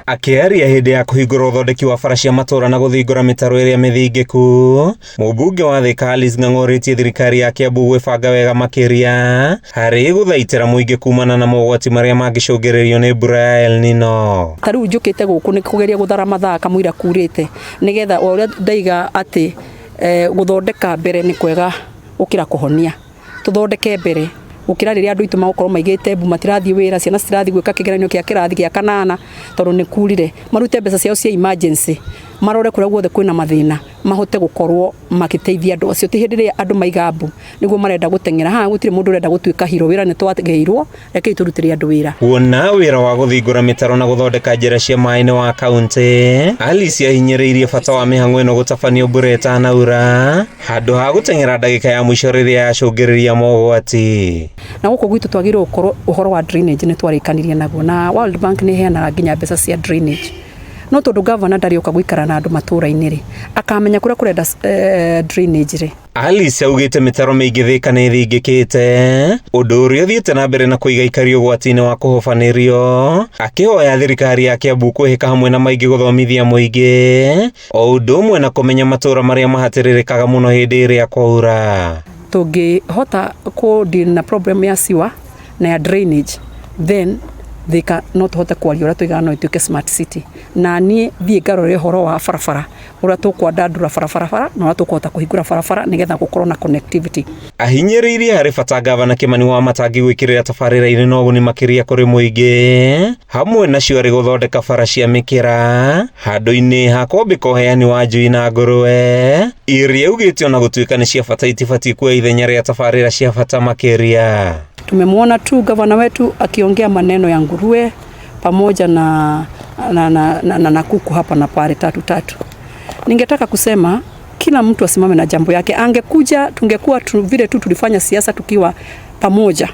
Akiaria hindi ya kuhingura uthondeki wa bara cia matura na guthingura mitaro iria mithingiku, mubunge wa Thika Alice Ng'ang'o thirikari ya Kiambu gwibanga wega makiria hari guthaitira muingi kumana na mogwati maria mangicungiririo ni mbura ya El Nino. Tariu njukite guku ni kugeria guthara mathaa kamwira kurite nigetha uria ndaiga ati guthondeka mbere ni kwega ukira kuhonia tuthondeke mbere ukira riria andu itu magukorwo maigite mbu matirathie wira ciana citirathie gwika kigeranio kia kirathi gia kanana tondu ni kurire marute mbeca ciao cia emergency marore kuria guothe kwina mathina mahote gukorwo magiteithia andu acio ti hindi andu maigambu niguo marenda gutengera ha gutire mundu urenda gutuika hiro wira ni twageirwo reke turutire andu wira wona wira wa guthingura mitaro na guthondeka njira cia maini wa kaunti Alice ahinyiriirie bata wa mihango ino gutabanio mbura itanaura handu ha gutengera ndagika ya mwisho riria yacungiriria mogwati. Na guko gwitu twagirwo gukorwo uhoro wa drainage ni twarikanirie naguo na World Bank ni heanaga nginya mbeca cia drainage no tondu governor ndari uka gwikara na andu matura-ini ri akamenya kuria kurenda drainage ri. Alice augite mitaro miingi Thika ni thingikite undu uria thiete na mbere na kuiga ikario gwatini wa kuhofanirio akihoya thirikari ya Kiambu kuhika hamwe na maingi guthomithia muingi o undu umwe na kumenya matura maria mahatiririkaga muno hindi iria kwaura. Tungihota ku deal na problem ya siwa na ya drainage then Thika no tuhote kwaria uria twiga no ituike smart city na nie thie ngarore horo wa barabara uria tukwandandura barabara na uria tukuhota kuhingura barabara nigetha gukorwo na connectivity. Ahinyiriirie hari bata gavana Kimani Wamatangi gwikirira tabarira-ini no guni makiria kuri muingi hamwe na cio ari guthondeka bara cia mikira handu-ini ha kwambika uheani wa njui na ngurwe iria ugite ona gutuika ni cia bata itibati kwa ithenya ria tabarira cia bata makiria. Tumemwona tu gavana wetu akiongea maneno ya nguruwe pamoja na kuku hapa na pale tatu. Ningetaka kusema kila mtu asimame na jambo yake. Angekuja tungekuwa vile tu tulifanya siasa tukiwa pamoja.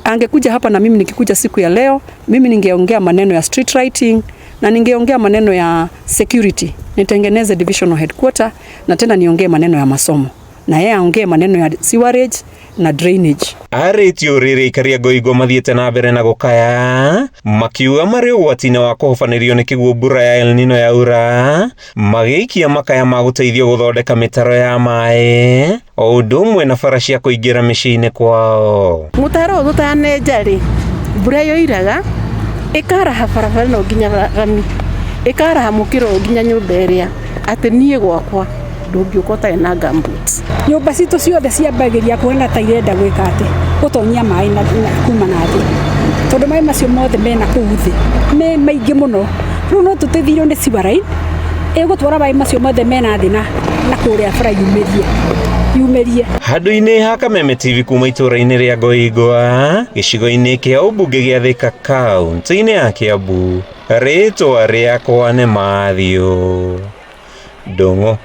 Angekuja hapa na mimi nikikuja siku ya leo, mimi ningeongea maneno ya street lighting na ningeongea maneno ya security. Nitengeneze divisional headquarter na tena niongee maneno ya masomo. Na yeye aongee maneno ya sewerage na drainage. Aritio riri ikaria Ngoigo mathiete na mbere na gukaya makiuga mari ugwatini wa kuhofanirio ni kiguo mbura ya El Nino yaura magiikia makaya ma guteithio guthondeka mitaro ya mai o undu umwe na bara cia kuingira micii-ini kwao. Mutaro gutane njari mbura yo iraga ikaraha barabara no nginya rami ikaraha mukiro nginya nyumba iria ati nie gwakwa ndungiukota ina gumboots. Nyumba citu ciothe ciambagiria kuona ta irenda gwika ati gutonyia mai na kuma na thi tondu mai macio mothe mena kuu thi me maingi muno riu no tutithirwo ni siwarai gutwara mai macio mothe mena thi na kuria bara yumerie handu-ini ha Kameme TV kuma itura-ini ria Ngoigo gicigo-ini kia ubunge gia Thika kaunti-ini ya Kiambu ritwa riakwa ni Mathew Ndung'u.